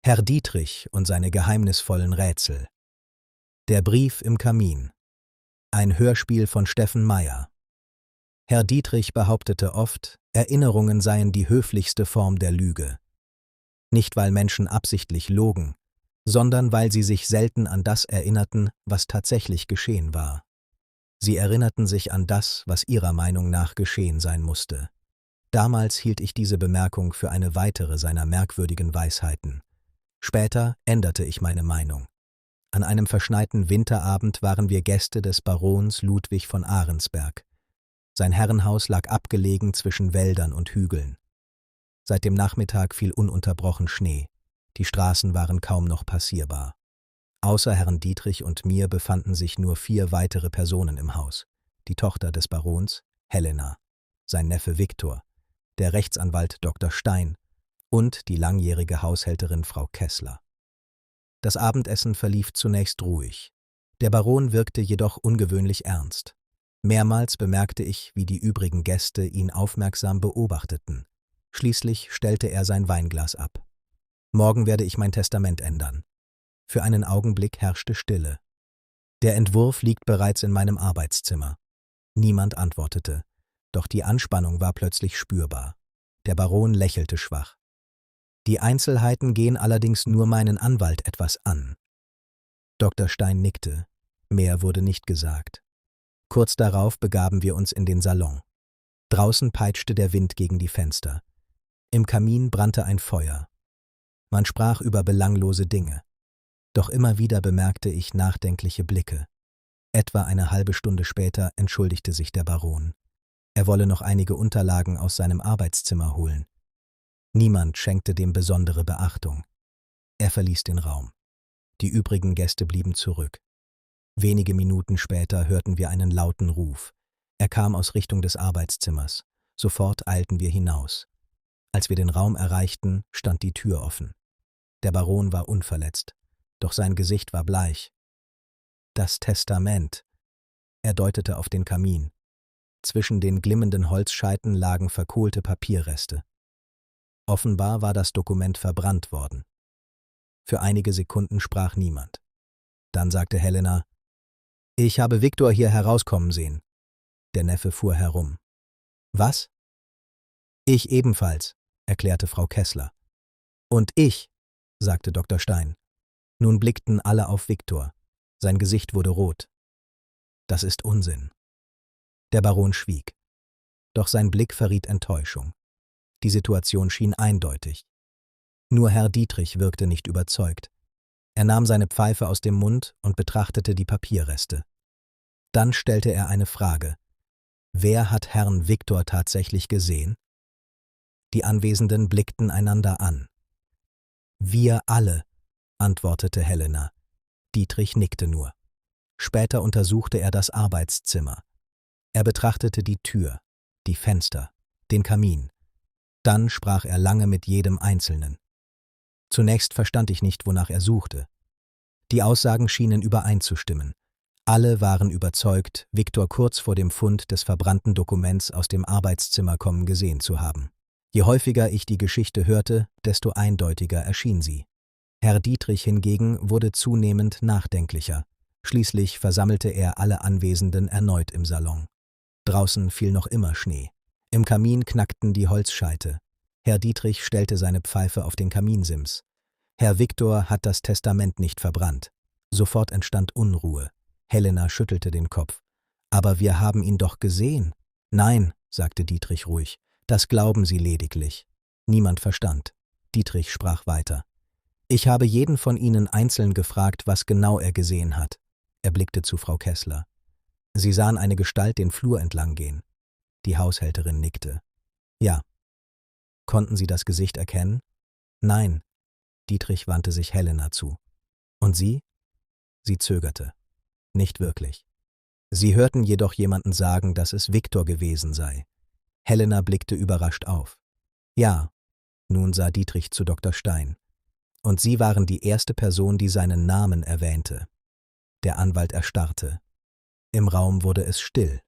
Herr Dietrich und seine geheimnisvollen Rätsel. Der Brief im Kamin. Ein Hörspiel von Steffen Meyer. Herr Dietrich behauptete oft, Erinnerungen seien die höflichste Form der Lüge. Nicht, weil Menschen absichtlich logen, sondern weil sie sich selten an das erinnerten, was tatsächlich geschehen war. Sie erinnerten sich an das, was ihrer Meinung nach geschehen sein musste. Damals hielt ich diese Bemerkung für eine weitere seiner merkwürdigen Weisheiten. Später änderte ich meine Meinung. An einem verschneiten Winterabend waren wir Gäste des Barons Ludwig von Arensberg. Sein Herrenhaus lag abgelegen zwischen Wäldern und Hügeln. Seit dem Nachmittag fiel ununterbrochen Schnee. Die Straßen waren kaum noch passierbar. Außer Herrn Dietrich und mir befanden sich nur 4 weitere Personen im Haus. Die Tochter des Barons, Helena, sein Neffe Viktor, der Rechtsanwalt Dr. Stein und die langjährige Haushälterin Frau Kessler. Das Abendessen verlief zunächst ruhig. Der Baron wirkte jedoch ungewöhnlich ernst. Mehrmals bemerkte ich, wie die übrigen Gäste ihn aufmerksam beobachteten. Schließlich stellte er sein Weinglas ab. »Morgen werde ich mein Testament ändern.« Für einen Augenblick herrschte Stille. »Der Entwurf liegt bereits in meinem Arbeitszimmer.« Niemand antwortete, doch die Anspannung war plötzlich spürbar. Der Baron lächelte schwach. »Die Einzelheiten gehen allerdings nur meinen Anwalt etwas an.« Dr. Stein nickte. Mehr wurde nicht gesagt. Kurz darauf begaben wir uns in den Salon. Draußen peitschte der Wind gegen die Fenster. Im Kamin brannte ein Feuer. Man sprach über belanglose Dinge. Doch immer wieder bemerkte ich nachdenkliche Blicke. Etwa eine halbe Stunde später entschuldigte sich der Baron. Er wolle noch einige Unterlagen aus seinem Arbeitszimmer holen. Niemand schenkte dem besondere Beachtung. Er verließ den Raum. Die übrigen Gäste blieben zurück. Wenige Minuten später hörten wir einen lauten Ruf. Er kam aus Richtung des Arbeitszimmers. Sofort eilten wir hinaus. Als wir den Raum erreichten, stand die Tür offen. Der Baron war unverletzt, doch sein Gesicht war bleich. »Das Testament«, er deutete auf den Kamin. Zwischen den glimmenden Holzscheiten lagen verkohlte Papierreste. Offenbar war das Dokument verbrannt worden. Für einige Sekunden sprach niemand. Dann sagte Helena: »Ich habe Viktor hier herauskommen sehen.« Der Neffe fuhr herum. »Was?« »Ich ebenfalls«, erklärte Frau Kessler. »Und ich«, sagte Dr. Stein. Nun blickten alle auf Viktor. Sein Gesicht wurde rot. »Das ist Unsinn.« Der Baron schwieg. Doch sein Blick verriet Enttäuschung. Die Situation schien eindeutig. Nur Herr Dietrich wirkte nicht überzeugt. Er nahm seine Pfeife aus dem Mund und betrachtete die Papierreste. Dann stellte er eine Frage. Wer hat Herrn Viktor tatsächlich gesehen? Die Anwesenden blickten einander an. »Wir alle«, antwortete Helena. Dietrich nickte nur. Später untersuchte er das Arbeitszimmer. Er betrachtete die Tür, die Fenster, den Kamin. Dann sprach er lange mit jedem Einzelnen. Zunächst verstand ich nicht, wonach er suchte. Die Aussagen schienen übereinzustimmen. Alle waren überzeugt, Viktor kurz vor dem Fund des verbrannten Dokuments aus dem Arbeitszimmer kommen gesehen zu haben. Je häufiger ich die Geschichte hörte, desto eindeutiger erschien sie. Herr Dietrich hingegen wurde zunehmend nachdenklicher. Schließlich versammelte er alle Anwesenden erneut im Salon. Draußen fiel noch immer Schnee. Im Kamin knackten die Holzscheite. Herr Dietrich stellte seine Pfeife auf den Kaminsims. Herr Viktor hat das Testament nicht verbrannt. Sofort entstand Unruhe. Helena schüttelte den Kopf. »Aber wir haben ihn doch gesehen.« »Nein«, sagte Dietrich ruhig, »das glauben Sie lediglich.« Niemand verstand. Dietrich sprach weiter. »Ich habe jeden von Ihnen einzeln gefragt, was genau er gesehen hat.« Er blickte zu Frau Kessler. »Sie sahen eine Gestalt den Flur entlang gehen.« Die Haushälterin nickte. »Ja.« »Konnten Sie das Gesicht erkennen?« »Nein.« Dietrich wandte sich Helena zu. »Und Sie?« Sie zögerte. »Nicht wirklich.« Sie hörten jedoch jemanden sagen, dass es Viktor gewesen sei. Helena blickte überrascht auf. »Ja«, nun sah Dietrich zu Dr. Stein. »Und Sie waren die erste Person, die seinen Namen erwähnte.« Der Anwalt erstarrte. Im Raum wurde es still.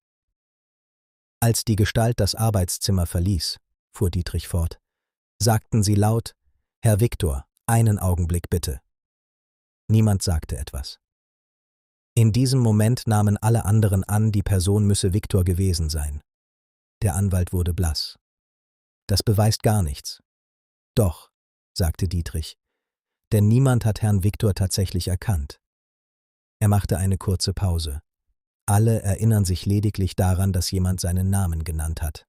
»Als die Gestalt das Arbeitszimmer verließ«, fuhr Dietrich fort, »sagten Sie laut: »Herr Viktor, Einen Augenblick bitte. Niemand sagte etwas. In diesem Moment nahmen alle anderen an, die Person müsse Viktor gewesen sein. Der Anwalt wurde blass. Das beweist gar nichts. Doch, sagte Dietrich, denn niemand hat Herrn Viktor tatsächlich erkannt. Er machte eine kurze Pause. Alle erinnern sich lediglich daran, dass jemand seinen Namen genannt hat.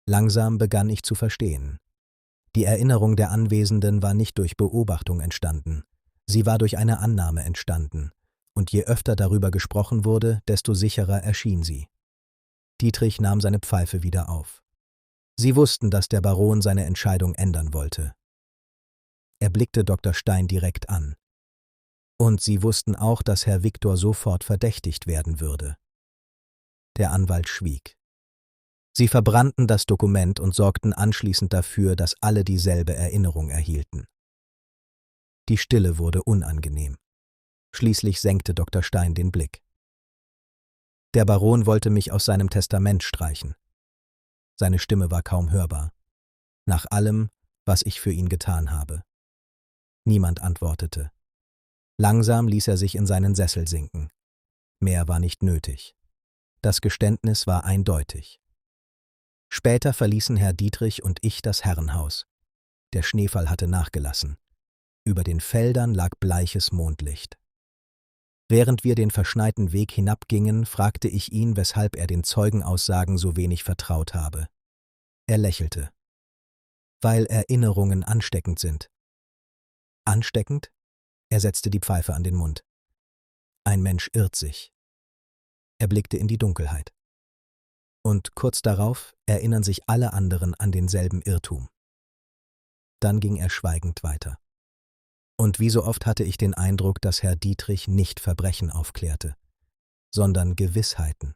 Langsam begann ich zu verstehen. Die Erinnerung der Anwesenden war nicht durch Beobachtung entstanden. Sie war durch eine Annahme entstanden. Und je öfter darüber gesprochen wurde, desto sicherer erschien sie. Dietrich nahm seine Pfeife wieder auf. Sie wussten, dass der Baron seine Entscheidung ändern wollte. Er blickte Dr. Stein direkt an. Und sie wussten auch, dass Herr Viktor sofort verdächtigt werden würde. Der Anwalt schwieg. Sie verbrannten das Dokument und sorgten anschließend dafür, dass alle dieselbe Erinnerung erhielten. Die Stille wurde unangenehm. Schließlich senkte Dr. Stein den Blick. Der Baron wollte mich aus seinem Testament streichen. Seine Stimme war kaum hörbar. Nach allem, was ich für ihn getan habe. Niemand antwortete. Langsam ließ er sich in seinen Sessel sinken. Mehr war nicht nötig. Das Geständnis war eindeutig. Später verließen Herr Dietrich und ich das Herrenhaus. Der Schneefall hatte nachgelassen. Über den Feldern lag bleiches Mondlicht. Während wir den verschneiten Weg hinabgingen, fragte ich ihn, weshalb er den Zeugenaussagen so wenig vertraut habe. Er lächelte. Weil Erinnerungen ansteckend sind. Ansteckend? Er setzte die Pfeife an den Mund. Ein Mensch irrt sich. Er blickte in die Dunkelheit. Und kurz darauf erinnern sich alle anderen an denselben Irrtum. Dann ging er schweigend weiter. Und wie so oft hatte ich den Eindruck, dass Herr Dietrich nicht Verbrechen aufklärte, sondern Gewissheiten.